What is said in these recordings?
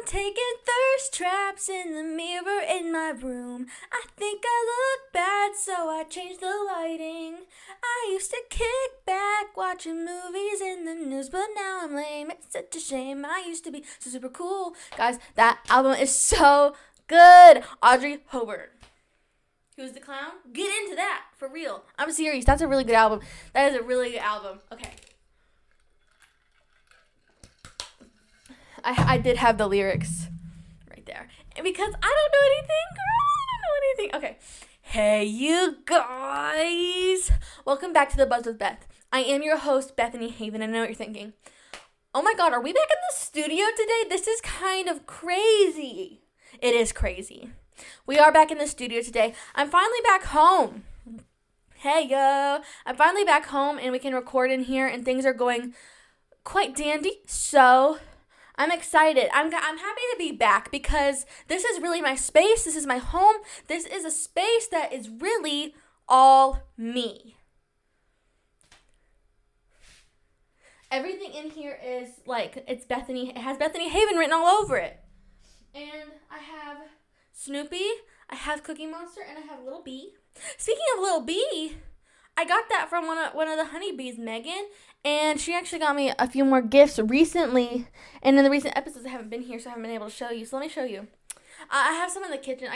I'm taking thirst traps in the mirror in my room. I think I look bad, so I changed the lighting. I used to kick back watching movies in the news, but now I'm lame. It's such a shame. I used to be so super cool. Guys, that album is so good. Audrey Hobart. Who's the clown? Get into that, for real. I'm serious. That's a really good album. That is a really good album. Okay. I did have the lyrics right there. And because I don't know anything, girl. I don't know anything. Okay. Hey, you guys. Welcome back to The Buzz with Beth. I am your host, Bethany Haven. I know what you're thinking. Oh my God, are we back in the studio today? This is kind of crazy. It is crazy. We are back in the studio today. I'm finally back home. Hey, yo. I'm finally back home and we can record in here and things are going quite dandy. So I'm excited. I'm happy to be back because this is really my space. This is my home. This is a space that is really all me. Everything in here is like, it has Bethany Haven written all over it. And I have Snoopy, I have Cookie Monster, and I have Little Bee. Speaking of Little Bee, I got that from one of the honeybees, Megan, and she actually got me a few more gifts recently, and in the recent episodes I haven't been here, so I haven't been able to show you, so let me show you. I have some in the kitchen.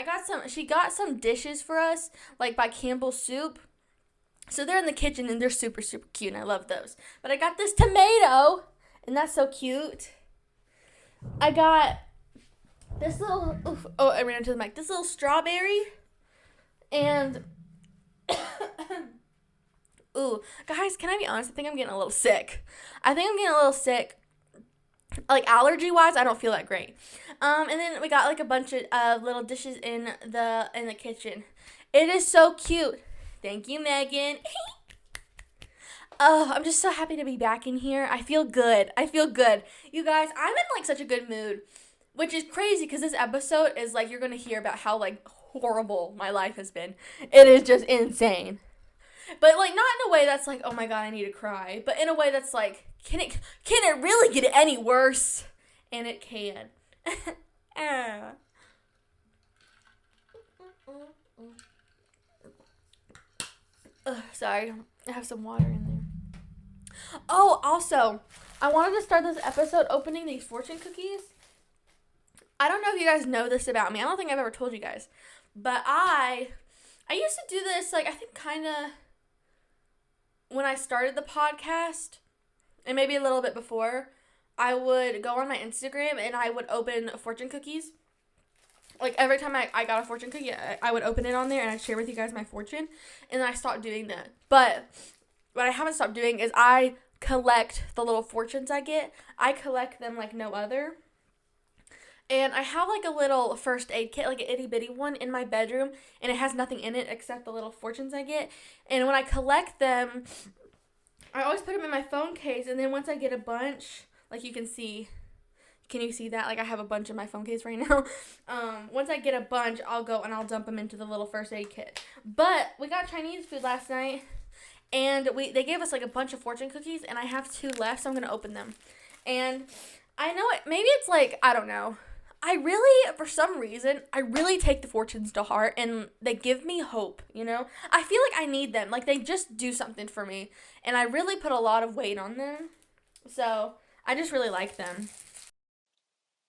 She got some dishes for us, like by Campbell's Soup, so they're in the kitchen, and they're super, super cute, and I love those. But I got this tomato, and that's so cute. I got this little, I ran into the mic, this little strawberry, and ooh, guys, can I be honest? I think I'm getting a little sick. Like allergy-wise, I don't feel that great. And then we got like a bunch of little dishes in the kitchen. It is so cute. Thank you, Megan. Oh, I'm just so happy to be back in here. I feel good. You guys, I'm in like such a good mood, which is crazy because this episode is like you're gonna hear about how like horrible my life has been. It is just insane. But, like, not in a way that's like, oh, my God, I need to cry. But in a way that's like, can it really get any worse? And it can. Sorry. I have some water in there. Oh, also, I wanted to start this episode opening these fortune cookies. I don't know if you guys know this about me. I don't think I've ever told you guys. But I used to do this, like, I think kind of when I started the podcast, and maybe a little bit before, I would go on my Instagram and I would open fortune cookies. Like, every time I got a fortune cookie, I would open it on there and I'd share with you guys my fortune. And then I stopped doing that. But what I haven't stopped doing is I collect the little fortunes I get. I collect them like no other. And I have like a little first aid kit, like an itty bitty one in my bedroom, and it has nothing in it except the little fortunes I get. And when I collect them, I always put them in my phone case, and then once I get a bunch, like you can see that? Like I have a bunch in my phone case right now. Once I get a bunch, I'll go and I'll dump them into the little first aid kit. But we got Chinese food last night, and they gave us like a bunch of fortune cookies, and I have 2 left, so I'm going to open them. And I know maybe it's like, I don't know. For some reason, I really take the fortunes to heart, and they give me hope, you know? I feel like I need them. Like, they just do something for me, and I really put a lot of weight on them. So, I just really like them.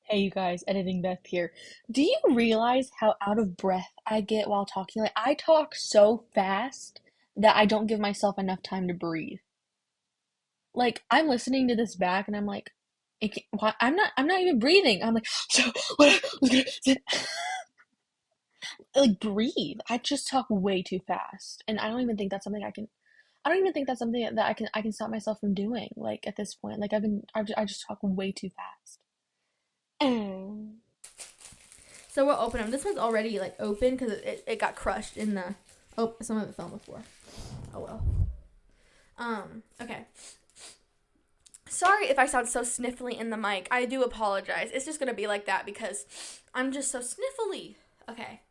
Hey, you guys, Editing Beth here. Do you realize how out of breath I get while talking? Like, I talk so fast that I don't give myself enough time to breathe. Like, I'm listening to this back, and I'm like, I'm not even breathing. I'm like, so what I was gonna say, like breathe. I just talk way too fast, and I don't even think that's something I can stop myself from doing. Like at this point, like I just talk way too fast. So we'll open them. This one's already like open because it got crushed in the. Oh, some of it fell on the floor. Oh well. Okay. Sorry if I sound so sniffly in the mic. I do apologize. It's just going to be like that because I'm just so sniffly. Okay.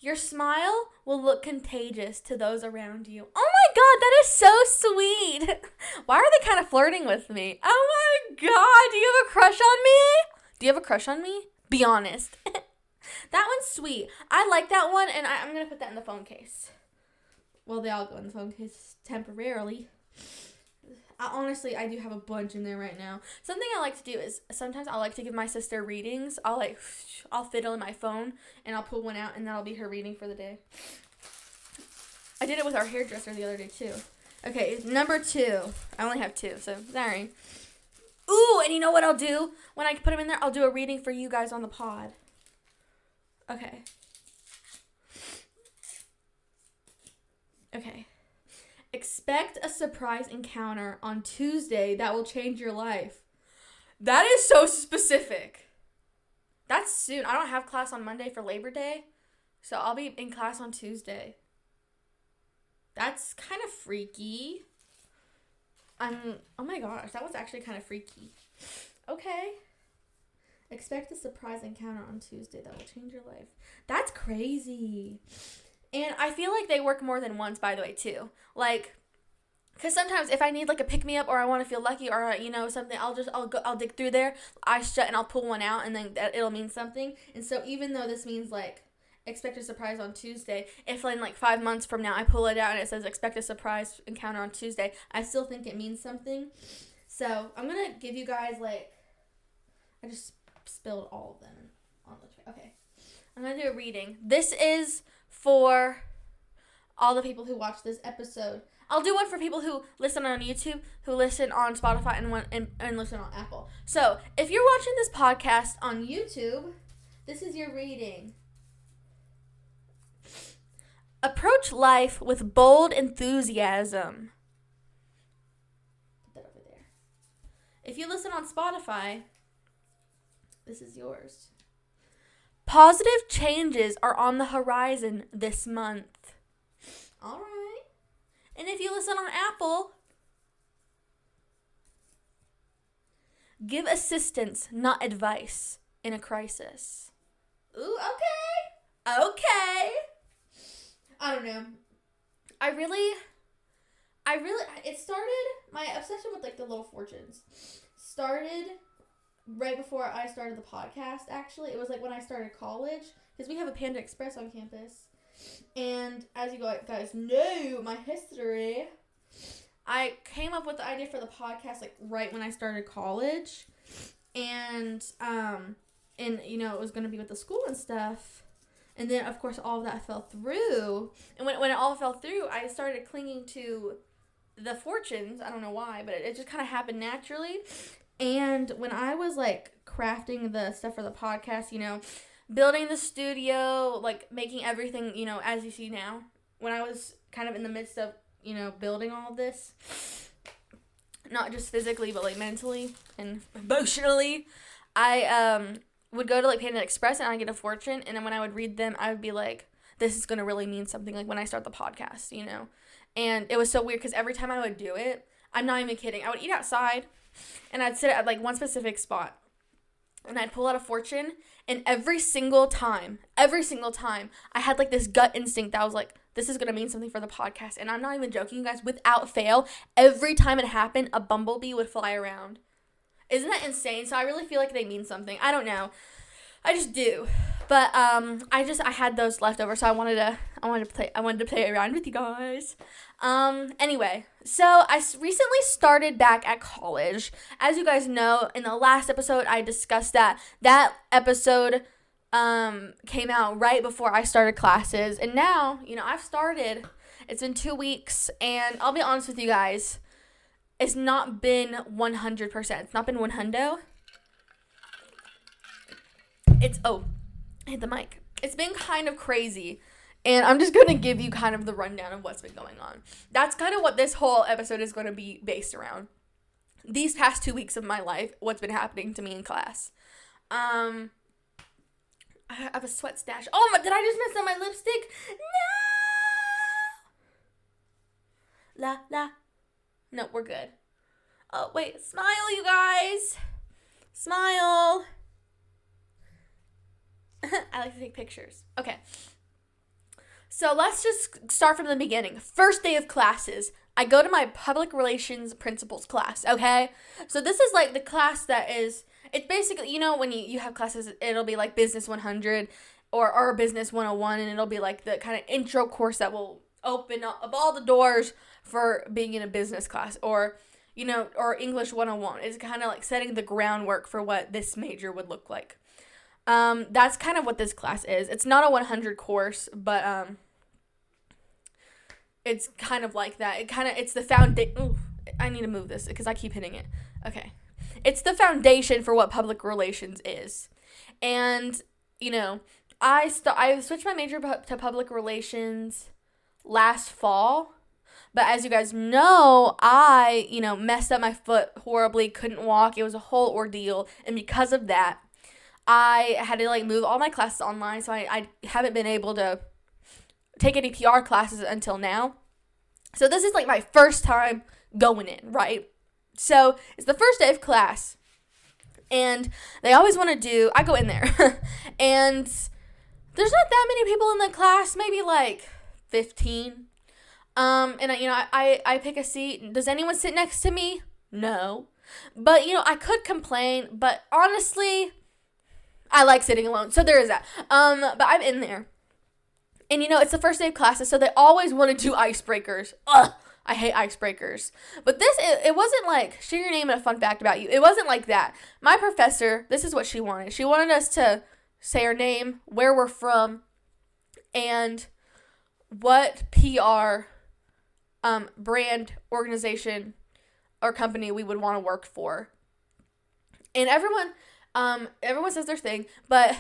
Your smile will look contagious to those around you. Oh my God, that is so sweet. Why are they kind of flirting with me? Oh my God, do you have a crush on me? Do you have a crush on me? Be honest. That one's sweet. I like that one, and I'm going to put that in the phone case. Well, they all go in the phone case temporarily. I do have a bunch in there right now. Something I like to do is sometimes I like to give my sister readings. I'll fiddle in my phone, and I'll pull one out, and that'll be her reading for the day. I did it with our hairdresser the other day, too. Okay, number 2. I only have 2, so sorry. Ooh, and you know what I'll do? When I put them in there, I'll do a reading for you guys on the pod. Okay. Okay. Expect a surprise encounter on Tuesday that will change your life. That is so specific. That's soon. I don't have class on Monday for Labor Day, so I'll be in class on Tuesday. That's kind of freaky. Oh my gosh, that was actually kind of freaky. Okay. Expect a surprise encounter on Tuesday that will change your life. That's crazy. And I feel like they work more than once, by the way, too. Like, because sometimes if I need, like, a pick-me-up or I want to feel lucky or, something, I'll dig through there, eyes shut, and I'll pull one out, and then it'll mean something. And so even though this means, like, expect a surprise on Tuesday, if in, like, 5 months from now I pull it out and it says expect a surprise encounter on Tuesday, I still think it means something. So I'm going to give you guys, like, I just spilled all of them on the tray. Okay. I'm going to do a reading. This is for all the people who watch this episode. I'll do one for people who listen on YouTube, who listen on Spotify, and listen on Apple. So, if you're watching this podcast on YouTube, this is your reading. Approach life with bold enthusiasm. Put that over there. If you listen on Spotify, this is yours. Positive changes are on the horizon this month. All right. And if you listen on Apple, give assistance, not advice, in a crisis. Ooh, okay. Okay. I don't know. It started, my obsession with, like, the Little Fortunes started right before I started the podcast, actually. It was, like, when I started college, because we have a Panda Express on campus. And as you guys know, my history, I came up with the idea for the podcast, like, right when I started college. And it was going to be with the school and stuff. And then, of course, all of that fell through. And when it all fell through, I started clinging to the fortunes. I don't know why, but it just kind of happened naturally. And when I was, like, crafting the stuff for the podcast, building the studio, like, making everything, as you see now, when I was kind of in the midst of, building all of this, not just physically, but, like, mentally and emotionally, I would go to, like, Panda Express, and I'd get a fortune, and then when I would read them, I would be like, this is going to really mean something, like, when I start the podcast, And it was so weird, because every time I would do it, I'm not even kidding, I would eat outside, and I'd sit at, like, one specific spot, and I'd pull out a fortune, and every single time, I had, like, this gut instinct that was like, this is going to mean something for the podcast, and I'm not even joking, you guys, without fail, every time it happened, a bumblebee would fly around. Isn't that insane? So I really feel like they mean something. I don't know. I just do. But I had those left over, so I wanted to play around with you guys. Anyway, so I recently started back at college. As you guys know, in the last episode I discussed that episode came out right before I started classes, and now, I've started. It's been 2 weeks, and I'll be honest with you guys, it's not been 100%. It's not been 100. I hit the mic. It's been kind of crazy, and I'm just going to give you kind of the rundown of what's been going on. That's kind of what this whole episode is going to be based around. These past 2 weeks of my life, what's been happening to me in class. I have a sweat stash. Oh, did I just mess up my lipstick? No! La, la. No, we're good. Oh, wait. Smile, you guys. Smile. I like to take pictures. Okay. So let's just start from the beginning. First day of classes. I go to my public relations principles class, okay? So this is like the class that is, it's basically, when you have classes, it'll be like Business 100 or Business 101, and it'll be like the kind of intro course that will open up all the doors for being in a business class, or or English 101. It's kind of like setting the groundwork for what this major would look like. That's kind of what this class is. It's not a 100 course, but it's kind of like that. It's the foundation. I need to move this because I keep hitting it. Okay. It's the foundation for what public relations is. And, I switched my major to public relations last fall. But as you guys know, I, messed up my foot horribly, couldn't walk. It was a whole ordeal. And because of that, I had to, move all my classes online. So I haven't been able to take any PR classes until now. So this is, my first time going in, right? So it's the first day of class. And they always want to I go in there. And there's not that many people in the class, maybe 15. And I pick a seat. Does anyone sit next to me? No. But, I could complain, but honestly, I like sitting alone. So there is that. But I'm in there. And, it's the first day of classes, so they always want to do icebreakers. Ugh, I hate icebreakers. But it wasn't share your name and a fun fact about you. It wasn't like that. My professor, this is what she wanted. She wanted us to say our name, where we're from, and what PR brand, organization, or company we would want to work for. And everyone says their thing, but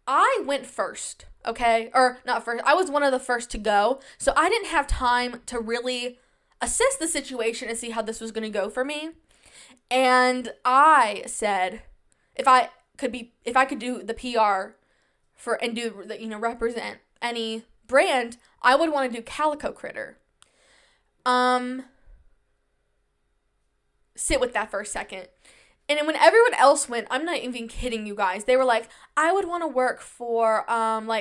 I went first, okay? Or not first. I was one of the first to go, so I didn't have time to really assess the situation and see how this was going to go for me. And I said, if I could do the PR and do the, represent any brand, I would want to do Calico Critter. Sit with that for a second. And then when everyone else went, I'm not even kidding you guys. They were like, I would want to work for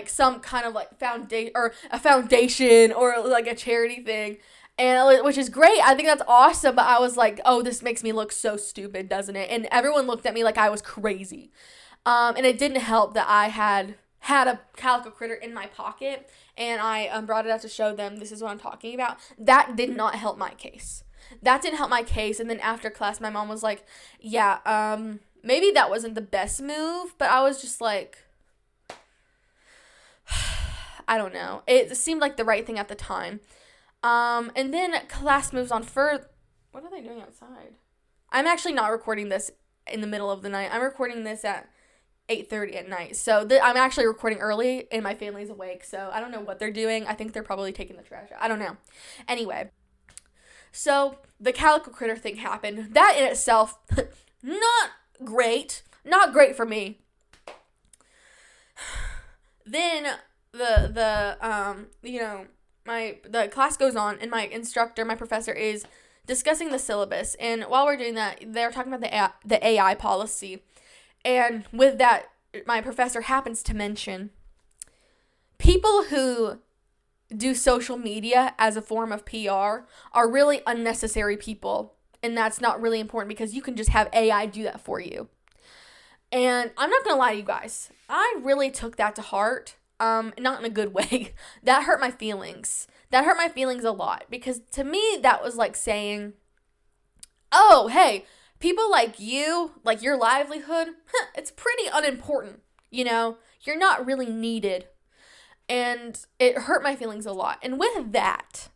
some kind of foundation or a foundation or a charity thing. And which is great. I think that's awesome. But I was like, oh, this makes me look so stupid, doesn't it? And everyone looked at me like I was crazy. And it didn't help that I had a Calico Critter in my pocket. And I brought it out to show them this is what I'm talking about. That did not help my case. That didn't help my case. And then after class, my mom was like, yeah, maybe that wasn't the best move. But I was just like, I don't know. It seemed like the right thing at the time. And then class moves on further. What are they doing outside? I'm actually not recording this in the middle of the night. I'm recording this at 8:30 at night. So I'm actually recording early and my family's awake. So I don't know what they're doing. I think they're probably taking the trash out. I don't know. Anyway. So the Calico Critter thing happened. That in itself, not great. Not great for me. Then the class goes on and my instructor, my professor is discussing the syllabus. And while we're doing that, they're talking about the AI policy. And with that, my professor happens to mention people who do social media as a form of PR are really unnecessary people. And that's not really important because you can just have AI do that for you. And I'm not going to lie to you guys. I really took that to heart. Not in a good way. That hurt my feelings. That hurt my feelings a lot. Because to me, that was like saying, oh, hey, people like you, like your livelihood, it's pretty unimportant. You're not really needed. And it hurt my feelings a lot. And with that,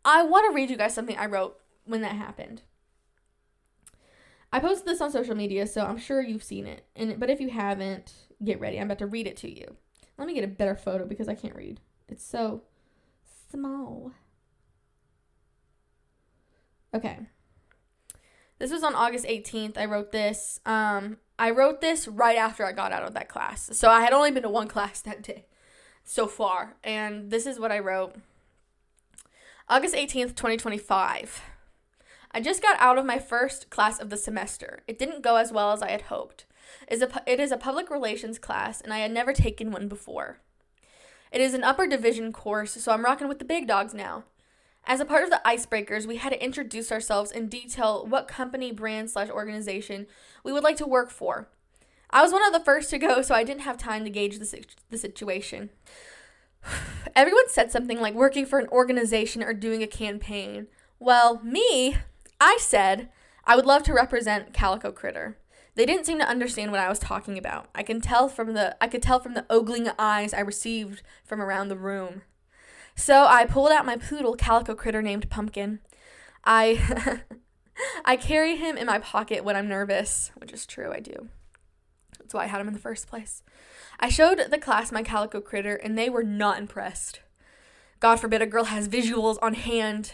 I want to read you guys something I wrote when that happened. I posted this on social media, so I'm sure you've seen it. But if you haven't, get ready. I'm about to read it to you. Let me get a better photo because I can't read. It's so small. Okay. This was on August 18th. I wrote this. I wrote this right after I got out of that class. So I had only been to one class that day so far. And this is what I wrote. August 18th, 2025. I just got out of my first class of the semester. It didn't go as well as I had hoped. It is a public relations class, and I had never taken one before. It is an upper division course, so I'm rocking with the big dogs now. As a part of the icebreakers, we had to introduce ourselves and detail what company, brand / organization we would like to work for. I was one of the first to go, so I didn't have time to gauge the situation. Everyone said something like working for an organization or doing a campaign. Well, I said I would love to represent Calico Critter. They didn't seem to understand what I was talking about. I could tell from the ogling eyes I received from around the room. So I pulled out my poodle Calico Critter named Pumpkin. I I carry him in my pocket when I'm nervous, which is true, I do. That's why I had him in the first place. I showed the class my Calico Critter, and they were not impressed. God forbid a girl has visuals on hand.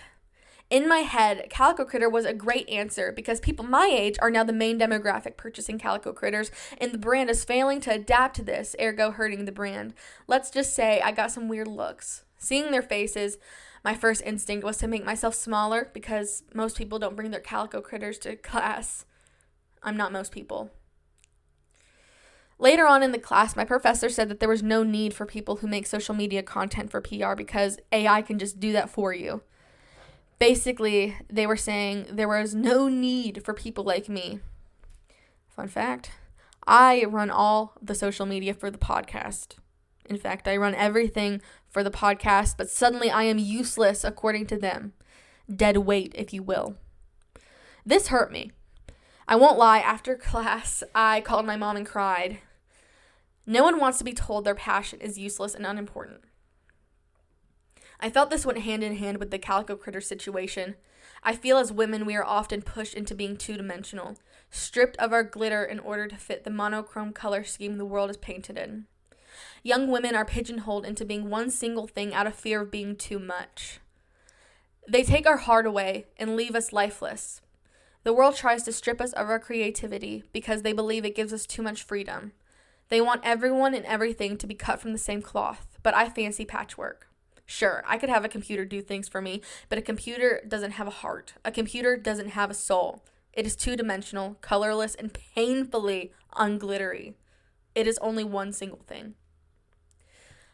In my head, Calico Critter was a great answer because people my age are now the main demographic purchasing Calico Critters, and the brand is failing to adapt to this, ergo hurting the brand. Let's just say I got some weird looks. Seeing their faces, my first instinct was to make myself smaller because most people don't bring their Calico Critters to class. I'm not most people. Later on in the class, my professor said that there was no need for people who make social media content for PR because AI can just do that for you. Basically, they were saying there was no need for people like me. Fun fact, I run all the social media for the podcast. In fact, I run everything for the podcast, but suddenly I am useless according to them. Dead weight, if you will. This hurt me. I won't lie, after class, I called my mom and cried. No one wants to be told their passion is useless and unimportant. I felt this went hand in hand with the Calico Critter situation. I feel as women we are often pushed into being two-dimensional, stripped of our glitter in order to fit the monochrome color scheme the world is painted in. Young women are pigeonholed into being one single thing out of fear of being too much. They take our heart away and leave us lifeless. The world tries to strip us of our creativity because they believe it gives us too much freedom. They want everyone and everything to be cut from the same cloth, but I fancy patchwork. Sure, I could have a computer do things for me, but a computer doesn't have a heart. A computer doesn't have a soul. It is two-dimensional, colorless, and painfully unglittery. It is only one single thing.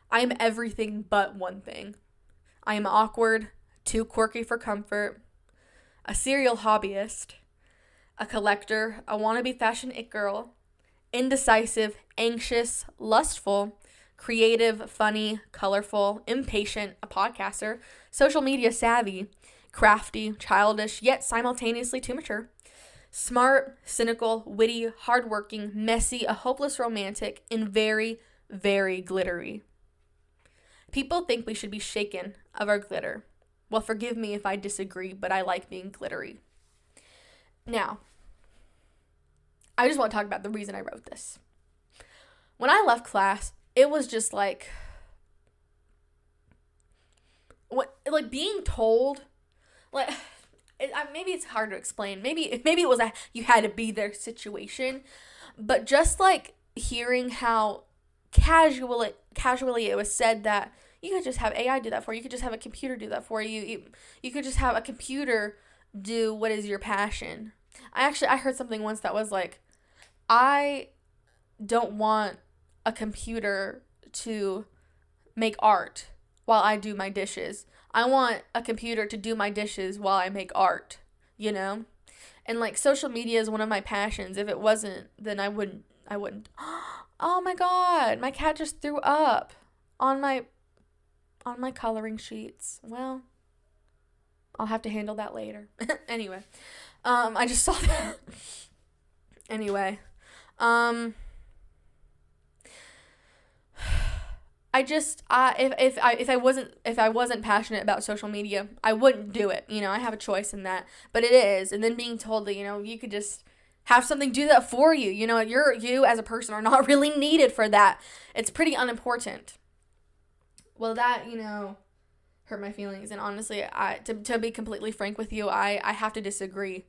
I am everything but one thing. I am awkward, too quirky for comfort, a serial hobbyist, a collector, a wannabe fashion it girl, indecisive, anxious, lustful, creative, funny, colorful, impatient, a podcaster, social media savvy, crafty, childish, yet simultaneously too mature, smart, cynical, witty, hardworking, messy, a hopeless romantic, and very, very glittery. People think we should be shaken of our glitter. Well, forgive me if I disagree, but I like being glittery. Now, I just want to talk about the reason I wrote this. When I left class, it was just like being told, maybe it's hard to explain. Maybe it was a you had to be there situation, but just like hearing how casually it was said that you could just have AI do that for you. You could just have a computer do that for you. You could just have a computer do what is your passion. I heard something once that was like, I don't want a computer to make art while I do my dishes. I want a computer to do my dishes while I make art, you know? And like social media is one of my passions. If it wasn't, then I wouldn't. Oh my god, my cat just threw up on my coloring sheets. Well, I'll have to handle that later. Anyway, I just saw that. Anyway, if I wasn't passionate about social media, I wouldn't do it. You know, I have a choice in that, but it is. And then being told that, you know, you could just have something do that for you. You know, you as a person are not really needed for that. It's pretty unimportant. Well, that, you know, hurt my feelings. And honestly, to be completely frank with you, I have to disagree.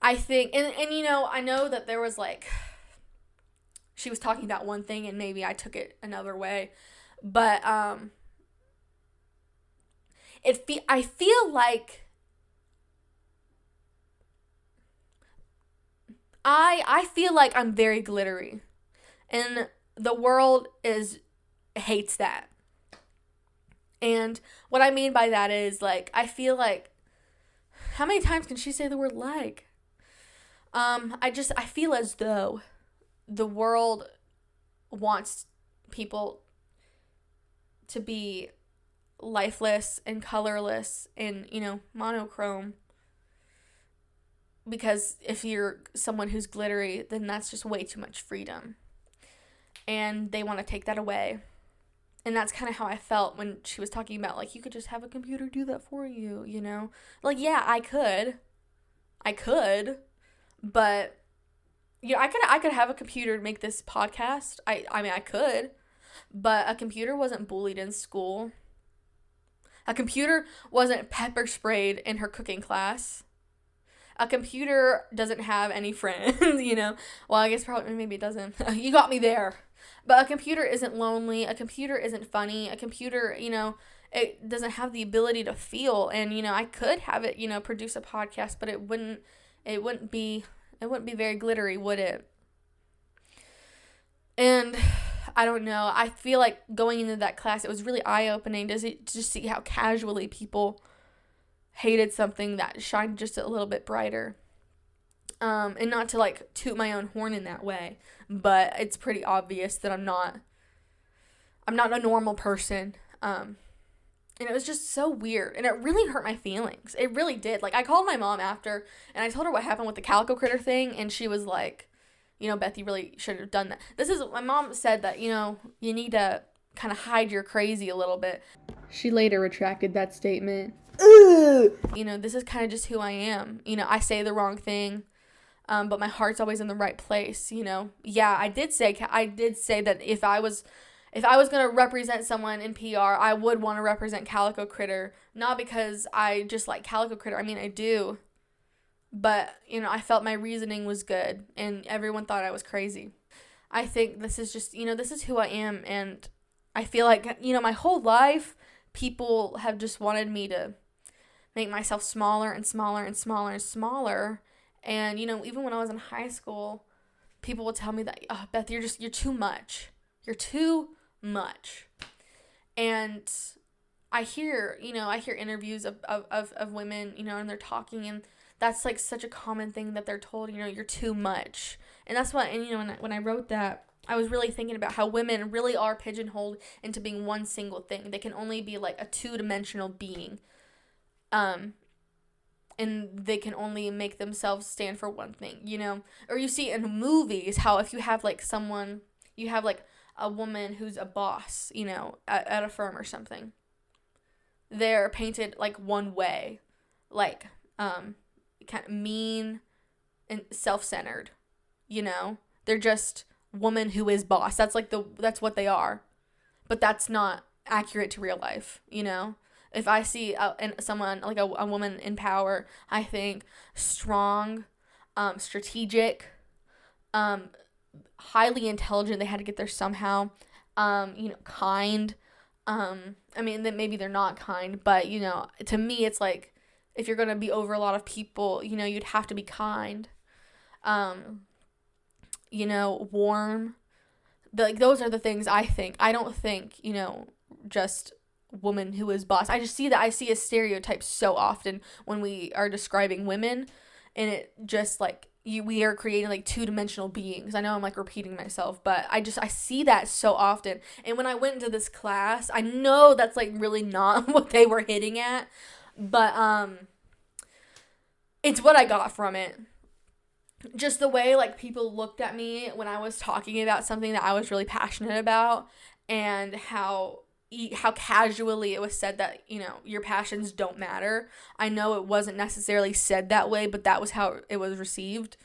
I think, and you know, I know that there was like, she was talking about one thing and maybe I took it another way. But I feel like I feel like I'm very glittery, and the world hates that. And what I mean by that is, like, I feel like, how many times can she say the word like? I feel as though the world wants people to be lifeless and colorless and, monochrome. Because if you're someone who's glittery, then that's just way too much freedom. And they want to take that away. And that's kind of how I felt when she was talking about, like, you could just have a computer do that for you, Like, yeah, I could. But, I could have a computer make this podcast. I mean, I could. But a computer wasn't bullied in school. A computer wasn't pepper sprayed in her cooking class. A computer doesn't have any friends, Well, I guess probably, maybe it doesn't. You got me there. But a computer isn't lonely. A computer isn't funny. A computer, it doesn't have the ability to feel. And, I could have it, produce a podcast, but it wouldn't be very glittery, would it? And I don't know. I feel like going into that class, it was really eye-opening to just see how casually people hated something that shined just a little bit brighter. And not to, like, toot my own horn in that way, but it's pretty obvious that I'm not a normal person. And it was just so weird, and it really hurt my feelings. It really did. Like, I called my mom after, and I told her what happened with the calico critter thing, and she was like, Beth, you really should have done that. My mom said that, you need to kind of hide your crazy a little bit. She later retracted that statement. This is kind of just who I am. I say the wrong thing, but my heart's always in the right place, Yeah, I did say that if I was going to represent someone in PR, I would want to represent Calico Critter, not because I just like Calico Critter. I mean, I do, but, I felt my reasoning was good, and everyone thought I was crazy. I think this is just, this is who I am, and I feel like, my whole life, people have just wanted me to make myself smaller and smaller and smaller and smaller. And, even when I was in high school, people would tell me that, oh, Beth, you're too much. You're too much. And I hear interviews of women, and they're talking, and that's like such a common thing that they're told, you're too much. And that's what, and when I wrote that, I was really thinking about how women really are pigeonholed into being one single thing. They can only be like a two-dimensional being. And they can only make themselves stand for one thing, Or you see in movies how if you have like you have like a woman who's a boss, at a firm or something. They're painted like one way, like kind of mean and self-centered, They're just woman who is boss. That's what they are. But that's not accurate to real life, If I see someone, like a woman in power, I think strong, strategic, highly intelligent. They had to get there somehow. Kind. I mean, then maybe they're not kind, but, to me, it's like, if you're going to be over a lot of people, you'd have to be kind. Warm. Those are the things I think. I don't think, just woman who is boss. I see a stereotype so often when we are describing women, and it just like we are creating like two-dimensional beings. I know I'm like repeating myself, but I see that so often. And when I went into this class, I know that's like really not what they were hitting at, but it's what I got from it. Just the way like people looked at me when I was talking about something that I was really passionate about, and how casually it was said that, your passions don't matter. I know it wasn't necessarily said that way, but that was how it was received.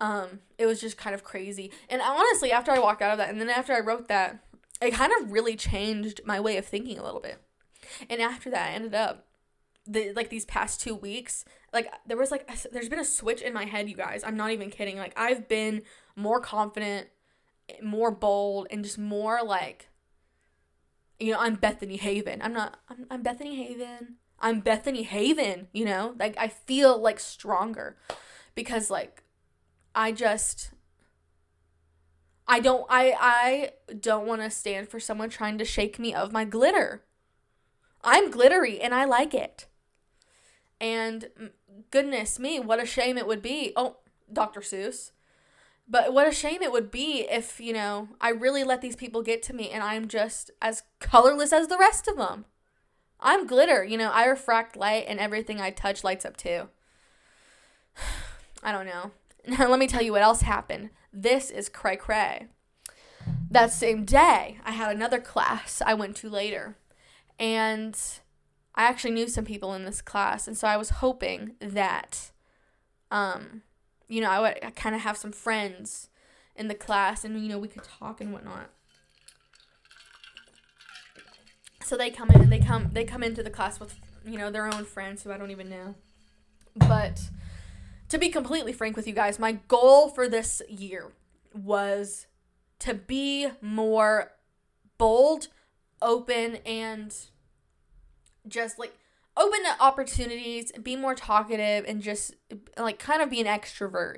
It was just kind of crazy. And honestly, after I walked out of that, and then after I wrote that, it kind of really changed my way of thinking a little bit. And after that, I ended up, these past 2 weeks, there's been a switch in my head, you guys. I'm not even kidding. Like, I've been more confident, more bold, and just more like, I'm Bethany Haven. I'm Bethany Haven. I'm Bethany Haven, Like, I feel, like, stronger. Because, like, I don't want to stand for someone trying to shake me of my glitter. I'm glittery, and I like it. And, goodness me, what a shame it would be. Oh, Dr. Seuss. But what a shame it would be if, I really let these people get to me and I'm just as colorless as the rest of them. I'm glitter, I refract light and everything I touch lights up too. I don't know. Now let me tell you what else happened. This is cray cray. That same day, I had another class I went to later. And I actually knew some people in this class. And so I was hoping that, I would kind of have some friends in the class. And, we could talk and whatnot. So they come in and they come into the class with, their own friends who I don't even know. But to be completely frank with you guys, my goal for this year was to be more bold, open, and just like open to opportunities, be more talkative, and just like kind of be an extrovert,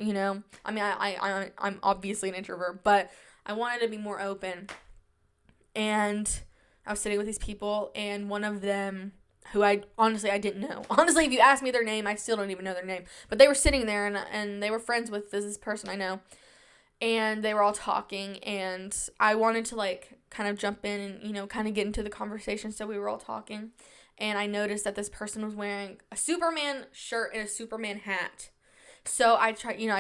I mean, I'm obviously an introvert, but I wanted to be more open. And I was sitting with these people, and one of them, who I didn't know. Honestly, if you ask me their name, I still don't even know their name. But they were sitting there, and they were friends with this person I know. And they were all talking, and I wanted to, like, kind of jump in and, kind of get into the conversation, so we were all talking. And I noticed that this person was wearing a Superman shirt and a Superman hat. So I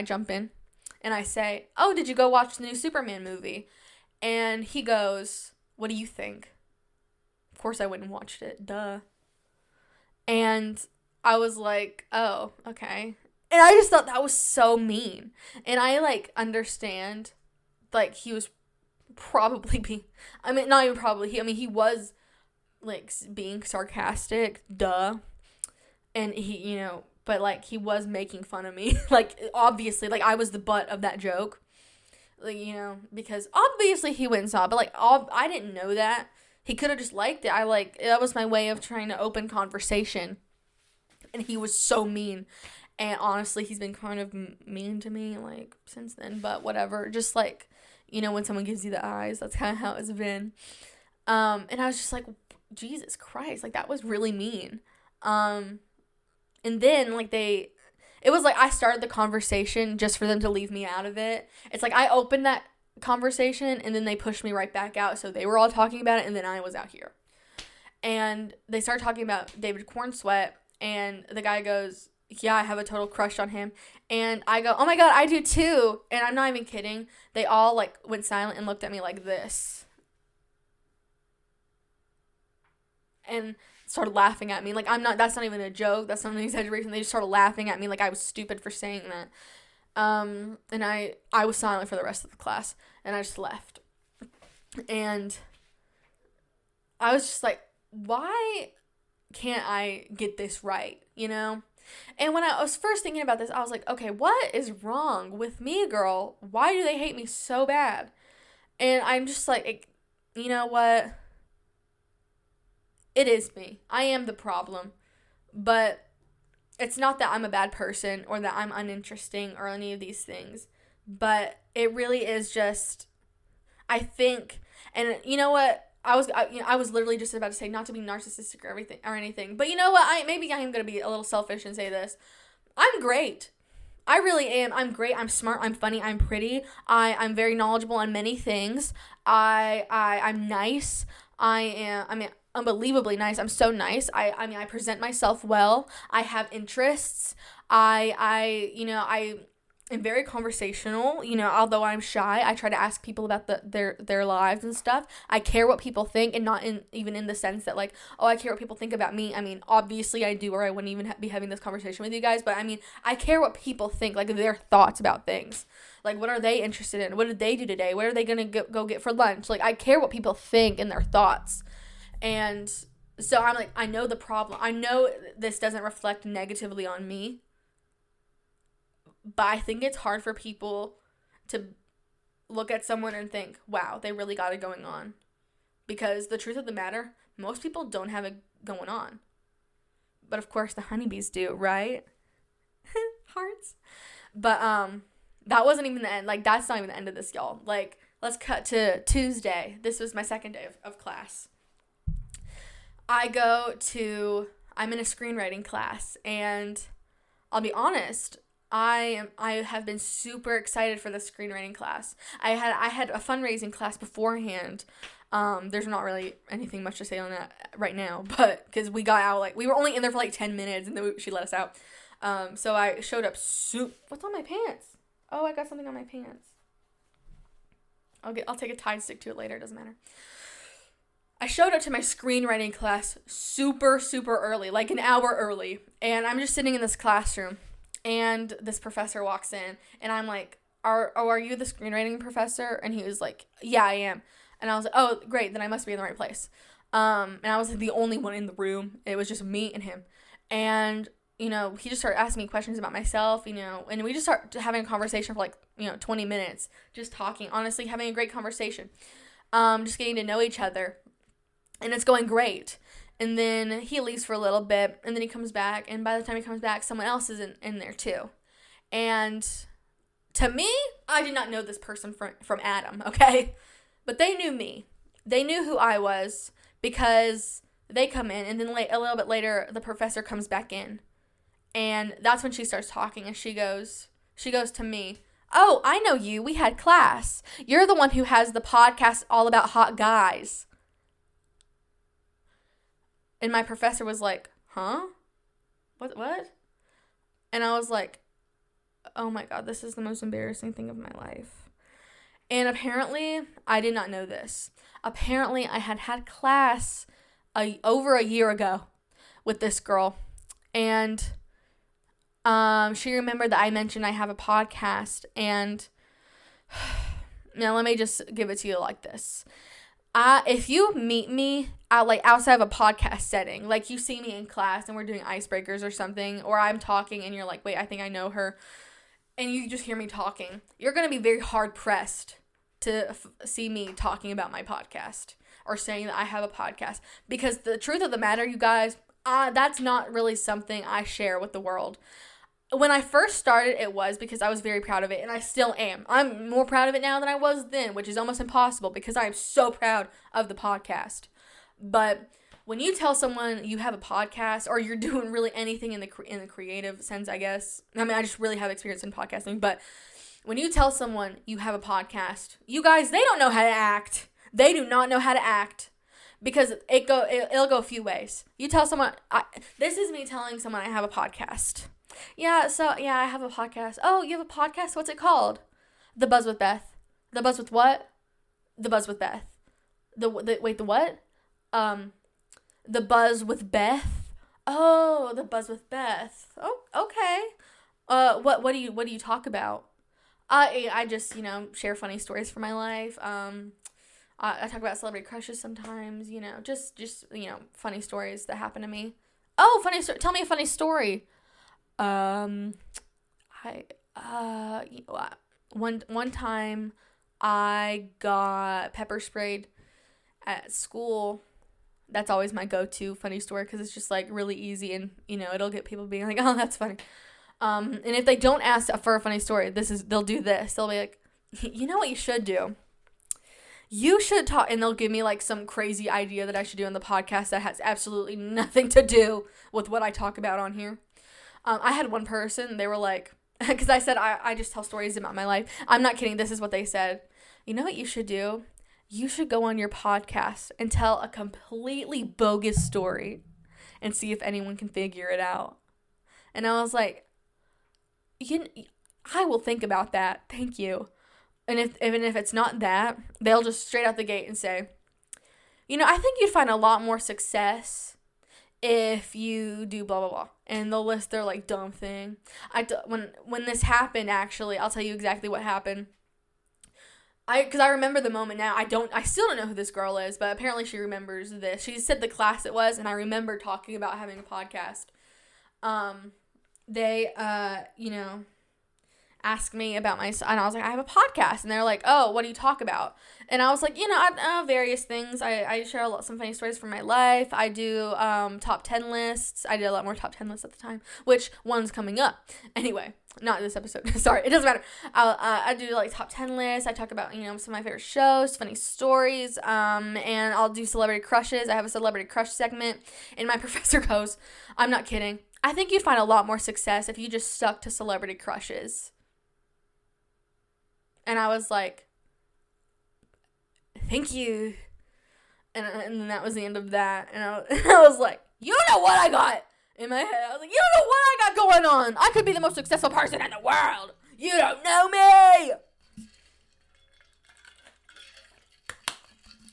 jump in, and I say, "Oh, did you go watch the new Superman movie?" And he goes, "What do you think?" Of course I went and watched it, duh. And I was like, "Oh, okay." And I just thought that was so mean. And I, like, understand, like, he was probably not even probably, he was, like, being sarcastic, duh. And he, but, like, he was making fun of me. Like, obviously, like, I was the butt of that joke. Like, because obviously he went and saw it, but, like, I didn't know that. He could have just liked it. That was my way of trying to open conversation. And he was so mean. And honestly, he's been kind of mean to me, like, since then. But whatever. Just, like, when someone gives you the eyes, that's kind of how it's been. And I was just like, Jesus Christ. Like, that was really mean. And then, like, it was like I started the conversation just for them to leave me out of it. It's like I opened that conversation, and then they pushed me right back out. So they were all talking about it, and then I was out here. And they started talking about David Cornsweet, and the guy goes, "Yeah, I have a total crush on him." And I go, "Oh my God, I do too." And I'm not even kidding. They all, like, went silent and looked at me like this. And started laughing at me. Like, that's not even a joke. That's not an exaggeration. They just started laughing at me like I was stupid for saying that. And I was silent for the rest of the class. And I just left. And I was just like, why can't I get this right, And when I was first thinking about this, I was like, okay, what is wrong with me, girl? Why do they hate me so bad? And I'm just like, you know what? It is me. I am the problem. But it's not that I'm a bad person or that I'm uninteresting or any of these things. But it really is just, I think, and you know what? I was literally just about to say not to be narcissistic or anything. But you know what? Maybe I am going to be a little selfish and say this. I'm great. I really am. I'm great. I'm smart. I'm funny. I'm pretty. I'm very knowledgeable on many things. I'm nice. I'm unbelievably nice. I'm so nice. I present myself well. I have interests. I am very conversational, although I'm shy. I try to ask people about their lives and stuff. I care what people think, and not even in the sense that, like, oh, I care what people think about me. I mean, obviously I do, or I wouldn't even be having this conversation with you guys, but I mean, I care what people think, like, their thoughts about things. Like, what are they interested in? What did they do today? What are they going to go get for lunch? Like, I care what people think and their thoughts. And so I'm like, I know the problem. I know this doesn't reflect negatively on me. But I think it's hard for people to look at someone and think, wow, they really got it going on. Because the truth of the matter, most people don't have it going on. But of course the honeybees do, right? Hearts. But that wasn't even the end. Like, that's not even the end of this, y'all. Like, let's cut to Tuesday. This was my second day of class. I'm in a screenwriting class, and I'll be honest, I have been super excited for the screenwriting class. I had a fundraising class beforehand. There's not really anything much to say on that right now, but because we got out, like, we were only in there for like 10 minutes and then she let us out. So I showed up what's on my pants? Oh, I got something on my pants. I'll take a Tide stick to it later, it doesn't matter. I showed up to my screenwriting class super, super early, like an hour early, and I'm just sitting in this classroom, and this professor walks in, and I'm like, are you the screenwriting professor? And he was like, yeah, I am. And I was like, oh, great, then I must be in the right place. And I was like, the only one in the room. It was just me and him. And, he just started asking me questions about myself, and we just started having a conversation for like, 20 minutes, just talking, honestly, having a great conversation, just getting to know each other, and it's going great. And then he leaves for a little bit, and then he comes back, and by the time he comes back, someone else is in there too. And to me, I did not know this person from Adam, okay? But they knew me. They knew who I was because they come in, and then a little bit later, the professor comes back in. And that's when she starts talking, and she goes to me, oh, I know you. We had class. You're the one who has the podcast all about hot guys. And my professor was like, huh? What? And I was like, oh my God, this is the most embarrassing thing of my life. And apparently, I did not know this. Apparently, I had class over a year ago with this girl. And she remembered that I mentioned I have a podcast. And now let me just give it to you like this. If you meet me outside of a podcast setting, like you see me in class and we're doing icebreakers or something, or I'm talking and you're like, wait, I think I know her, and you just hear me talking, you're going to be very hard pressed to see me talking about my podcast or saying that I have a podcast, because the truth of the matter, you guys, that's not really something I share with the world. When I first started, it was because I was very proud of it, and I still am. I'm more proud of it now than I was then, which is almost impossible because I am so proud of the podcast. But when you tell someone you have a podcast, or you're doing really anything in the creative sense, I guess. I mean, I just really have experience in podcasting, but when you tell someone you have a podcast, you guys, they don't know how to act. They do not know how to act. Because it'll go a few ways. You tell someone, this is me telling someone I have a podcast. I have a podcast. Oh, you have a podcast? What's it called? The Buzz with Beth. The Buzz with what? The Buzz with Beth. The what? The Buzz with Beth. Oh, the Buzz with Beth. Oh, okay. What do you talk about? I just, share funny stories from my life. I talk about celebrity crushes sometimes, just funny stories that happen to me. Oh, funny story. Tell me a funny story. One time I got pepper sprayed at school. That's always my go-to funny story because it's just like really easy, and it'll get people being like, oh, that's funny. And if they don't ask for a funny story, they'll do this. They'll be like, you know what you should do? You should talk, and they'll give me like some crazy idea that I should do on the podcast that has absolutely nothing to do with what I talk about on here. I had one person, they were like, because I said I just tell stories about my life. I'm not kidding. This is what they said. You know what you should do? You should go on your podcast and tell a completely bogus story and see if anyone can figure it out. And I was like, I will think about that. Thank you. And if it's not that, they'll just straight out the gate and say, I think you'd find a lot more success if you do blah, blah, blah. And they'll list their, like, dumb thing. When this happened, actually, I'll tell you exactly what happened. Because I remember the moment now. I still don't know who this girl is, but apparently she remembers this. She said the class it was, and I remember talking about having a podcast. They, asked me about and I was like, I have a podcast, and they're like, oh, what do you talk about? And I was like, various things. I share some funny stories from my life. I do top 10 lists. I did a lot more top 10 lists at the time, which one's coming up anyway, not this episode. Sorry, it doesn't matter. I do like top 10 lists. I talk about some of my favorite shows, funny stories, and I'll do celebrity crushes. I have a celebrity crush segment, and my professor goes, I'm not kidding, I think you'd find a lot more success if you just stuck to celebrity crushes. And I was like, thank you. And then that was the end of that. And I was like, you don't know what I got in my head. I was like, you don't know what I got going on. I could be the most successful person in the world. You don't know me.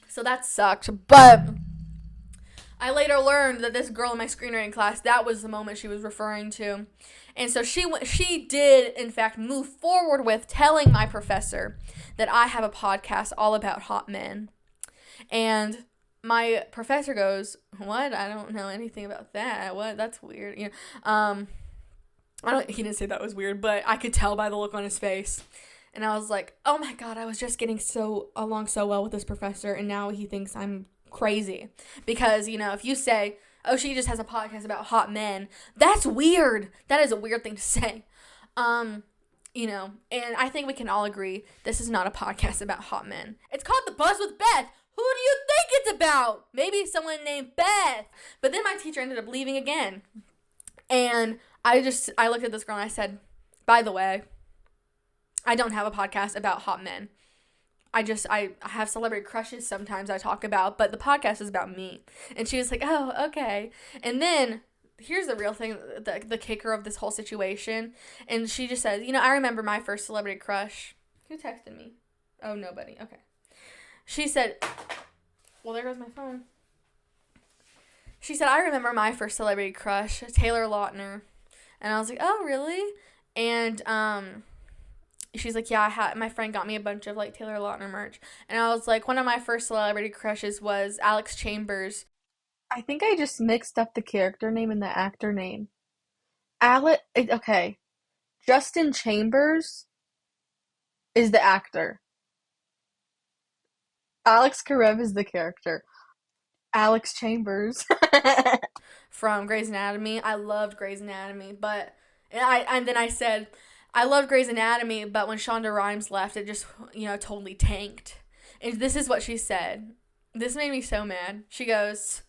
So that sucked. But I later learned that this girl in my screenwriting class, that was the moment she was referring to. And so she did, in fact, move forward with telling my professor that I have a podcast all about hot men. And my professor goes, what? I don't know anything about that. What? That's weird. You know, he didn't say that was weird, but I could tell by the look on his face. And I was like, oh my God, I was just getting along so well with this professor, and now he thinks I'm crazy. Because, you know, if you say, oh, she just has a podcast about hot men, that's weird. That is a weird thing to say. You know, and I think we can all agree this is not a podcast about hot men. It's called The Buzz with Beth. Who do you think it's about? Maybe someone named Beth. But then my teacher ended up leaving again. And I looked at this girl and I said, by the way, I don't have a podcast about hot men. I have celebrity crushes sometimes I talk about, but the podcast is about me. And she was like, oh, okay. And then, here's the real thing, the kicker of this whole situation. And she just says, you know, I remember my first celebrity crush. Who texted me? Oh, nobody. Okay. She said, well, there goes my phone. She said, I remember my first celebrity crush, Taylor Lautner. And I was like, oh, really? And, she's like, yeah, my friend got me a bunch of, like, Taylor Lautner merch. And I was like, one of my first celebrity crushes was Alex Chambers. I think I just mixed up the character name and the actor name. Okay. Justin Chambers is the actor. Alex Karev is the character. Alex Chambers. From Grey's Anatomy. I loved Grey's Anatomy, and then I said, I loved Grey's Anatomy, but when Shonda Rhimes left, it just, you know, totally tanked. And this is what she said. This made me so mad. She goes,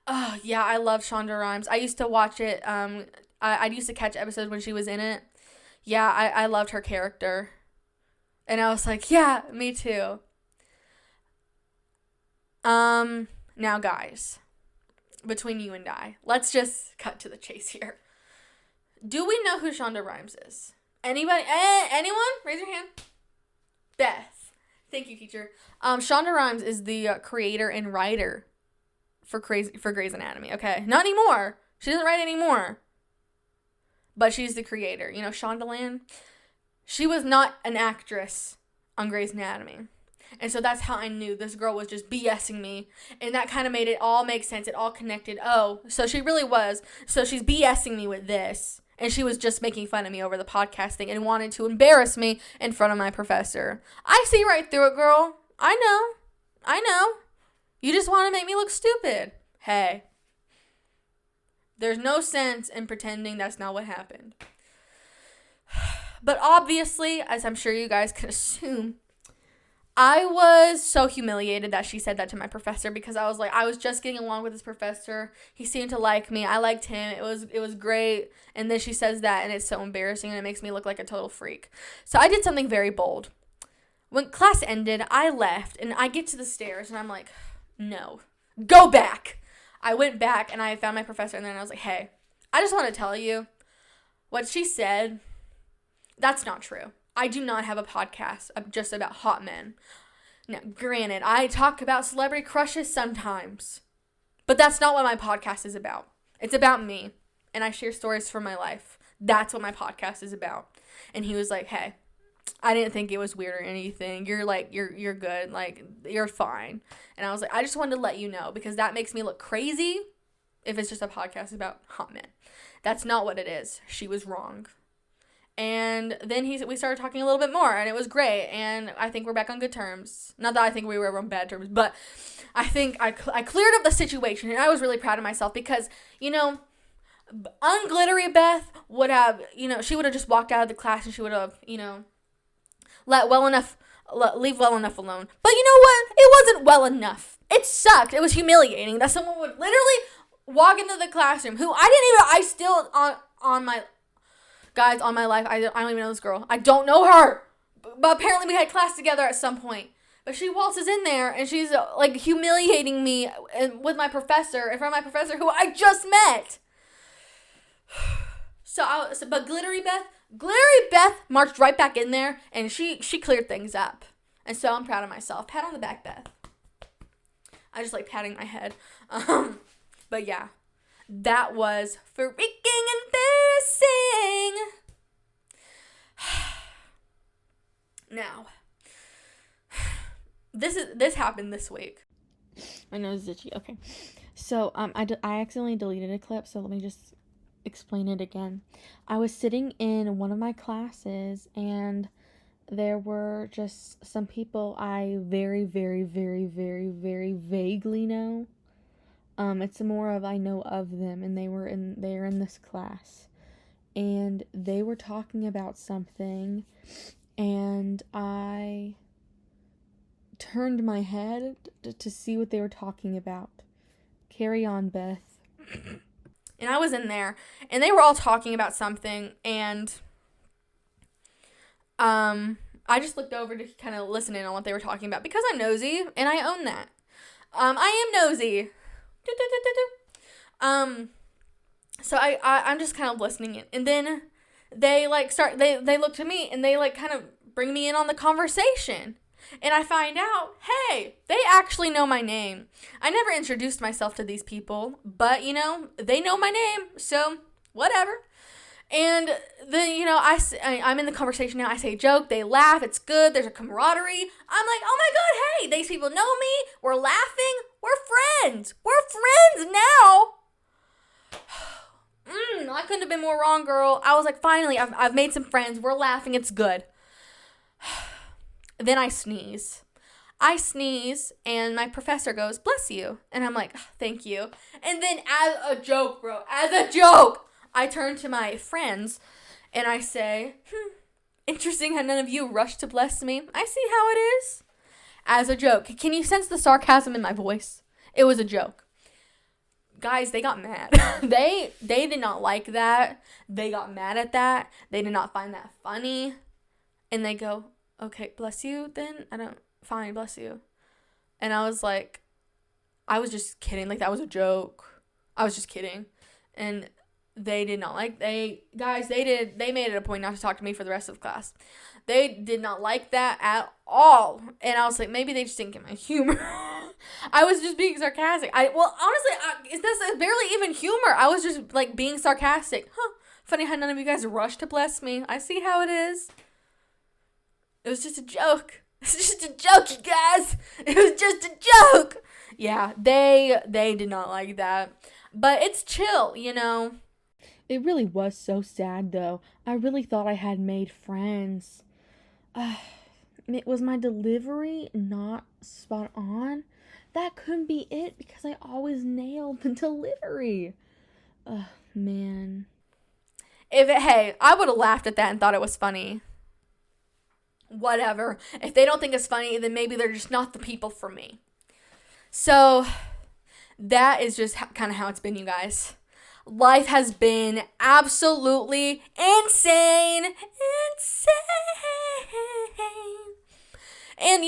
oh, yeah, I love Shonda Rhimes. I used to watch it. I used to catch episodes when she was in it. Yeah, I loved her character. And I was like, yeah, me too. Now, guys, between you and I, let's just cut to the chase here. Do we know who Shonda Rhimes is? Anybody? Anyone? Raise your hand. Beth. Thank you, teacher. Shonda Rhimes is the creator and writer for Grey's Anatomy. Okay, not anymore. She doesn't write anymore. But she's the creator. You know, Shondaland. She was not an actress on Grey's Anatomy. And so that's how I knew this girl was just BSing me. And that kind of made it all make sense. It all connected. Oh, so she really was. So she's BSing me with this. And she was just making fun of me over the podcast thing and wanted to embarrass me in front of my professor. I see right through it, girl. I know. You just want to make me look stupid. Hey. There's no sense in pretending that's not what happened. But obviously, as I'm sure you guys can assume, I was so humiliated that she said that to my professor, because I was like, I was just getting along with this professor. He seemed to like me. I liked him. It was great. And then she says that, and it's so embarrassing, and it makes me look like a total freak. So I did something very bold. When class ended, I left, and I get to the stairs, and I'm like, no, go back. I went back, and I found my professor, and then I was like, hey, I just want to tell you what she said. That's not true. I do not have a podcast just about hot men. Now, granted, I talk about celebrity crushes sometimes, but that's not what my podcast is about. It's about me, and I share stories from my life. That's what my podcast is about. And he was like, hey, I didn't think it was weird or anything. You're good. Like, you're fine. And I was like, I just wanted to let you know, because that makes me look crazy if it's just a podcast about hot men. That's not what it is. She was wrong. And then we started talking a little bit more, and it was great, and I think we're back on good terms. Not that I think we were on bad terms, but I think I cleared up the situation, and I was really proud of myself, because, you know, unglittery Beth would have, you know, she would have just walked out of the class, and she would have, you know, leave well enough alone. But you know what? It wasn't well enough. It sucked. It was humiliating that someone would literally walk into the classroom, who I still, on my, guys, on my life, I don't even know this girl. I don't know her. But apparently we had class together at some point. But she waltzes in there, and she's, like, humiliating me with my professor, in front of my professor, who I just met. But Glittery Beth marched right back in there, and she cleared things up. And so I'm proud of myself. Pat on the back, Beth. I just like patting my head. But yeah, that was freaking embarrassing. Now, this happened this week. My nose is itchy. Okay. So, I accidentally deleted a clip, so let me just explain it again. I was sitting in one of my classes, and there were just some people I very, very, very, very, very vaguely know. It's more of I know of them, and they're in this class. And they were talking about something, and I turned my head to see what they were talking about. Carry on, Beth. And I was in there, and they were all talking about something, and I just looked over to kind of listen in on what they were talking about, because I'm nosy, and I own that. I am nosy. So I'm just kind of listening in, and then they like they look to me, and they like kind of bring me in on the conversation. And I find out, hey, they actually know my name. I never introduced myself to these people, but, they know my name, so whatever. And then, I'm in the conversation now. I say a joke. They laugh. It's good. There's a camaraderie. I'm like, oh, my God, hey, these people know me. We're laughing. We're friends. We're friends now. I couldn't have been more wrong, girl. I was like, finally, I've made some friends. We're laughing. It's good. Then I sneeze, and my professor goes, bless you. And I'm like, oh, thank you. And then as a joke, I turn to my friends, and I say, interesting how none of you rushed to bless me. I see how it is. As a joke. Can you sense the sarcasm in my voice? It was a joke. Guys, they got mad. They did not like that. They got mad at that. They did not find that funny. And they go, okay, bless you then? Fine, bless you. And I was like, I was just kidding. Like, that was a joke. I was just kidding. And they did not like, they made it a point not to talk to me for the rest of the class. They did not like that at all. And I was like, maybe they just didn't get my humor. I was just being sarcastic. Honestly, that's barely even humor. I was just, like, being sarcastic. Funny how none of you guys rushed to bless me. I see how it is. It was just a joke. It's just a joke, you guys. It was just a joke. Yeah, they did not like that. But it's chill, It really was so sad, though. I really thought I had made friends. Was my delivery not spot on? That couldn't be it, because I always nailed the delivery. Man. I would have laughed at that and thought it was funny. Whatever. If they don't think it's funny, then maybe they're just not the people for me. So, that is just kind of how it's been, you guys. Life has been absolutely insane. And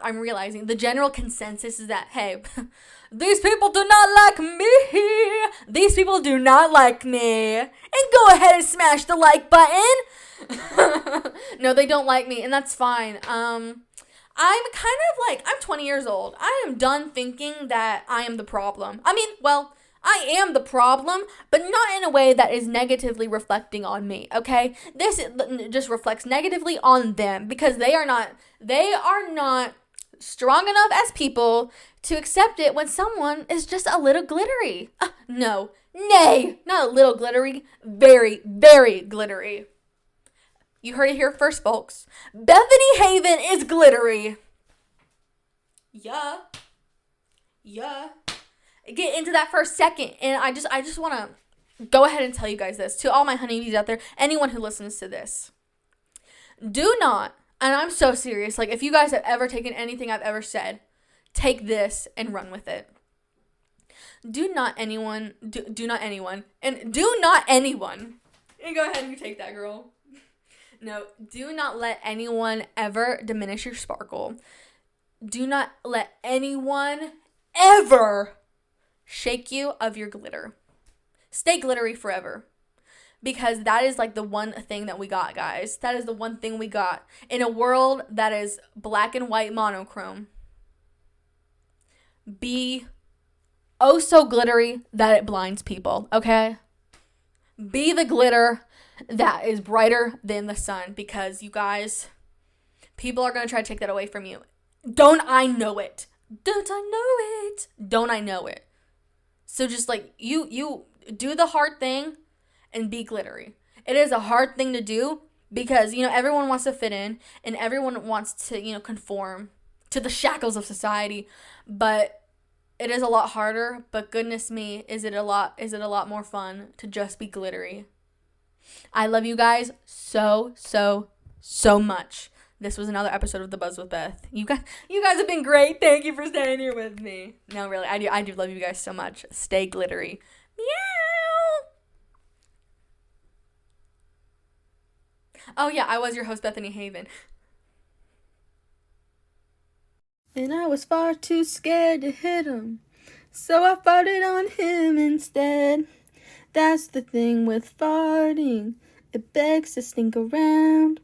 I'm realizing the general consensus is that, hey, these people do not like me. These people do not like me. And go ahead and smash the like button. No, they don't like me, and that's fine. I'm 20 years old. I am done thinking that I am the problem. I am the problem, but not in a way that is negatively reflecting on me, okay? This just reflects negatively on them, because they are not strong enough as people to accept it when someone is just a little glittery. Nay, not a little glittery, very, very glittery. You heard it here first, folks. Bethany Haven is glittery. Yeah. Get into that for a second, and I just want to go ahead and tell you guys this, to all my honeybees out there, anyone who listens to this. Do not, and I'm so serious, like, if you guys have ever taken anything I've ever said, take this and run with it. Do not anyone. And do not anyone. And go ahead and you take that, girl. No, do not let anyone ever diminish your sparkle. Do not let anyone ever shake you of your glitter. Stay glittery forever. Because that is like the one thing that we got, guys. That is the one thing we got. In a world that is black and white monochrome, be oh so glittery that it blinds people, okay? Be the glitter that is brighter than the sun, because you guys, people are going to try to take that away from you. Don't I know it? Don't I know it? Don't I know it? So just like you do the hard thing and be glittery. It is a hard thing to do because, everyone wants to fit in and everyone wants to, conform to the shackles of society, but it is a lot harder, but goodness me, is it a lot more fun to just be glittery. I love you guys so, so, so much. This was another episode of The Buzz with Beth. You guys have been great. Thank you for staying here with me. No, really, I do love you guys so much. Stay glittery. Meow. Oh yeah, I was your host, Bethany Haven. And I was far too scared to hit him, so I farted on him instead. That's the thing with farting, it begs to stink around.